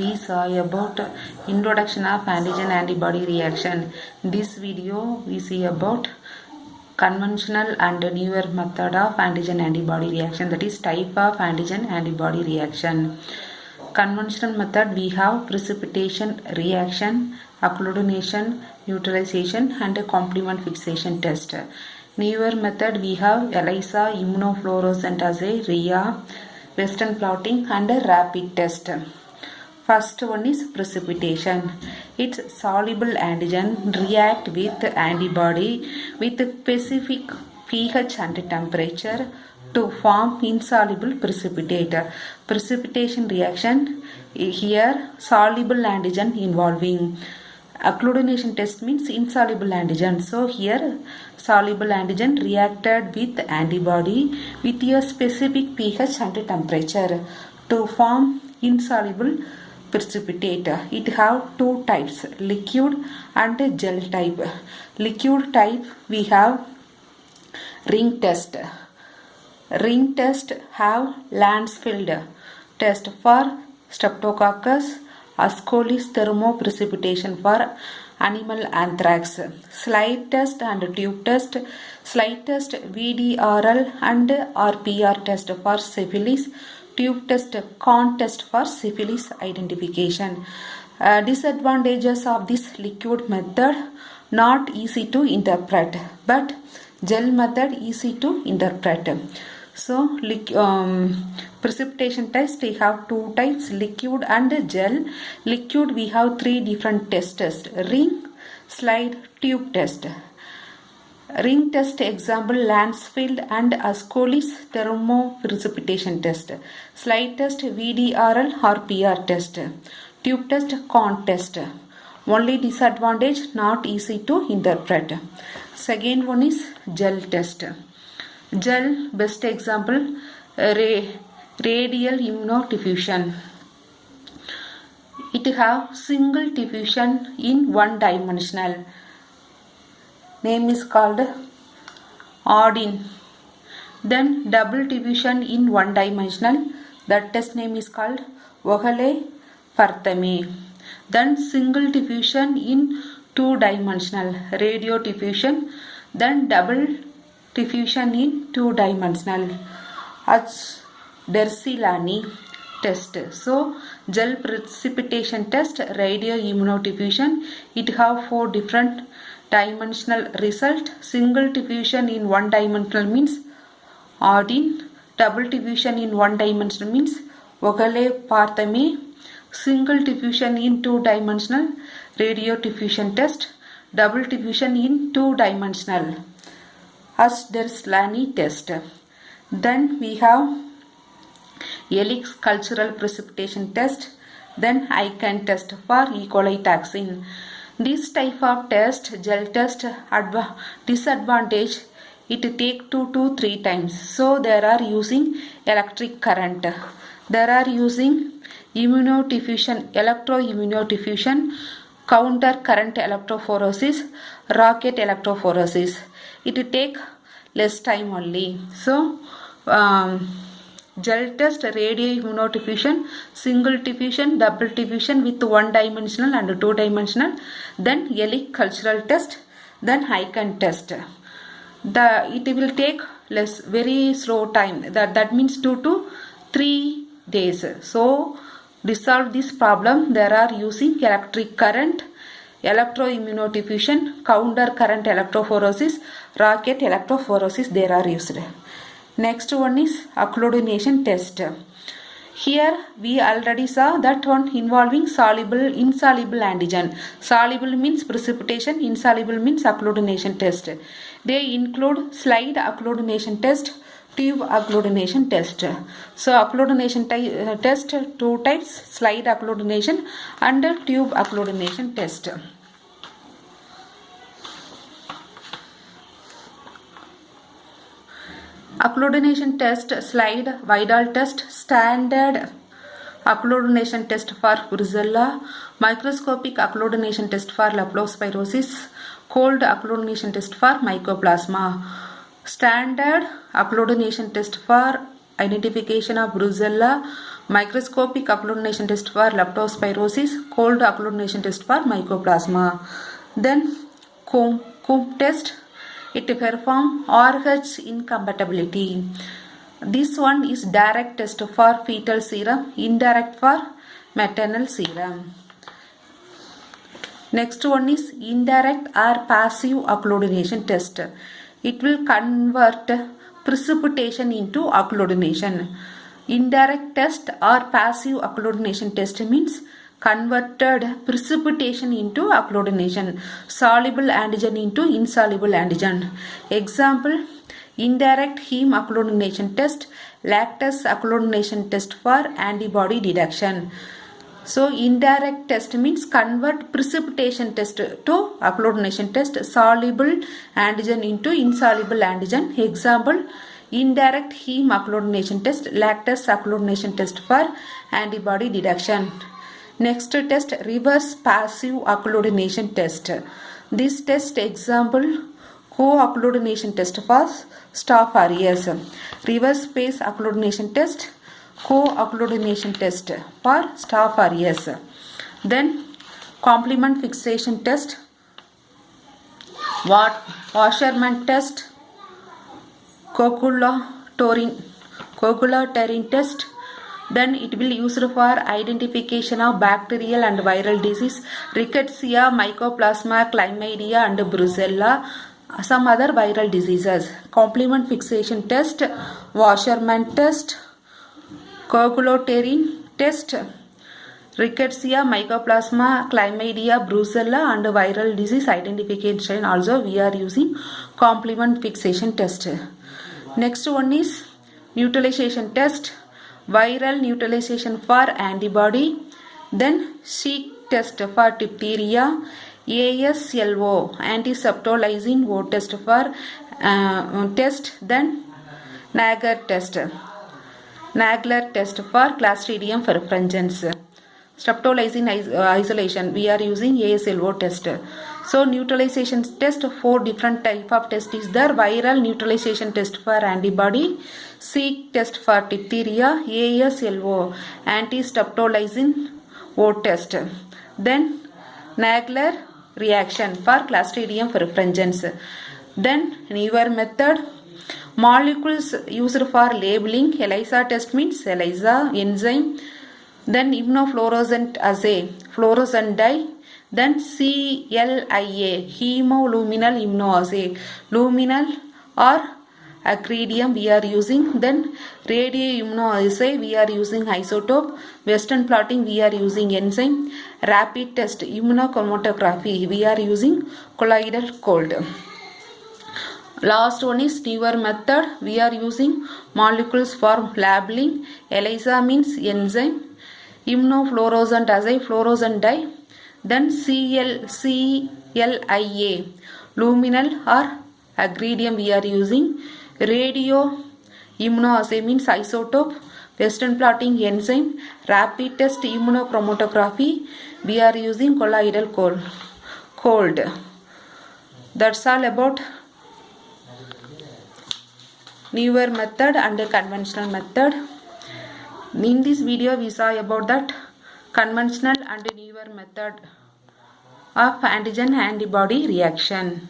we saw about introduction of antigen antibody reaction. In this video we see about conventional and newer method of antigen antibody reaction, that is type of antigen antibody reaction. Conventional method we have precipitation reaction, agglutination, neutralization and a complement fixation test. Newer method we have ELISA, immunofluorescent assay, RIA, Western blotting and a rapid test. First one is precipitation. Its soluble antigen react with antibody with specific pH and temperature to form insoluble precipitate. Precipitation reaction here soluble antigen involving. Agglutination test means insoluble antigen. So here soluble antigen reacted with antibody with a specific pH and temperature to form insoluble precipitate. It have two types, liquid and gel type. Liquid type we have ring test. Ring test have Landsfeld test for Streptococcus, Ascolis thermoprecipitation for animal anthrax, slide test and tube test. Slide test VDRL and RPR test for syphilis, tube test con test for syphilis identification. Disadvantages of this liquid method: not easy to interpret, but gel method easy to interpret. So precipitation test we have two types, liquid and gel. Liquid we have three different tests: ring, slide, tube test. Ring test example Landsfeld and Ascolis thermoprecipitation test. Slide test VDRL RPR test. Tube test con test. Only disadvantage, not easy to interpret. Second one is gel test. Gel best example radial immunodiffusion. It have single diffusion in one dimensional. Name is called Odin. Then double diffusion in one dimensional. That test name is called Vogele-Farthame. Then single diffusion in two dimensional, radio diffusion. Then double diffusion in two dimensional, Dersilani test. So gel precipitation test, radio immunodiffusion, it have four different dimensional result. Single diffusion in one dimensional means Odin, double diffusion in one dimensional means Vogele-Farthame, single diffusion in two dimensional radio diffusion test, double diffusion in two dimensional Dersilani test. Then we have Helix cultural precipitation test, then ICAN test for E. coli toxin. This type of test, gel test, disadvantage, it take 2 to 3 times. So there are using electric current. There are using immunodiffusion, electroimmunodiffusion, counter current electrophoresis, rocket electrophoresis. It take less time only. So gel test, radio immunodiffusion, single diffusion, double diffusion with one dimensional and two dimensional. Then Helix cultural test, then ICAN test. It will take less, very slow time. That means 2 to 3 days. So resolve this problem, there are using electric current, electroimmunodiffusion, counter current electrophoresis, rocket electrophoresis, there are used. Next one is agglutination test. Here we already saw that one involving soluble, insoluble antigen. Soluble means precipitation, insoluble means agglutination test. They include slide agglutination test, tube agglutination test. So agglutination test two types, slide agglutination and tube agglutination test. Agglutination test, slide, Vidal test, standard agglutination test for Brucella, microscopic agglutination test for Leptospirosis, cold agglutination test for Mycoplasma. Standard agglutination test for identification of Brucella, microscopic agglutination test for leptospirosis, cold agglutination test for mycoplasma. Then Coombs test, it perform RH incompatibility. This one is direct test for fetal serum, indirect for maternal serum. Next one is indirect or passive agglutination test. It will convert precipitation into agglutination. Indirect test or passive agglutination test means converted precipitation into agglutination, soluble antigen into insoluble antigen. Example, indirect heme agglutination test, lactase agglutination test for antibody detection. So indirect test means convert precipitation test to agglutination test, soluble antigen into insoluble antigen. Example, indirect heme agglutination test, lactase agglutination test for antibody detection. Next test, reverse passive agglutination test. This test example, co-agglutination test for Staph aureus. Reverse phase agglutination test, co-agglutination test for Staph aureus. Then complement fixation test, Wassermann test, coagulatorin test. Then it will used for identification of bacterial and viral disease, rickettsia, mycoplasma, chlamydia and brucella, some other viral diseases. Complement fixation test, Wassermann test, coagulatorin test, rickettsia, mycoplasma, chlamydia, brucella and viral disease identification. Also we are using complement fixation test. Next one is neutralization test, viral neutralization for antibody. Then Sheik test for diphtheria, ASLO antiseptolizing O test for test. Then Nagler test for Clostridium perfringens. Streptolizing isolation, we are using ASLO test. So neutralization test, 4 different type of test is there. Viral neutralization test for antibody, Sheik test for diphtheria, ASLO anti-streptolizing O test. Then Nagler reaction for Clostridium perfringens. Then newer method, molecules used for labeling, ELISA test means ELISA enzyme. Then immunofluorescent assay, fluorescent dye. Then CLIA, hemoluminal immunoassay, luminal or acridine we are using. Then radioimmunoassay we are using isotope. Western blotting we are using enzyme. Rapid test immunochromatography we are using colloidal cold. Last one is newer method, we are using molecules for labeling. ELISA means enzyme, immunofluorescent assay, fluorescent dye. Then CLIA, luminal or acridine we are using. Radio immunoassay means isotope. Western blotting enzyme. Rapid test immunochromatography we are using colloidal cold. That's all about newer method and conventional method. In this video we saw about that conventional and newer method of antigen antibody reaction.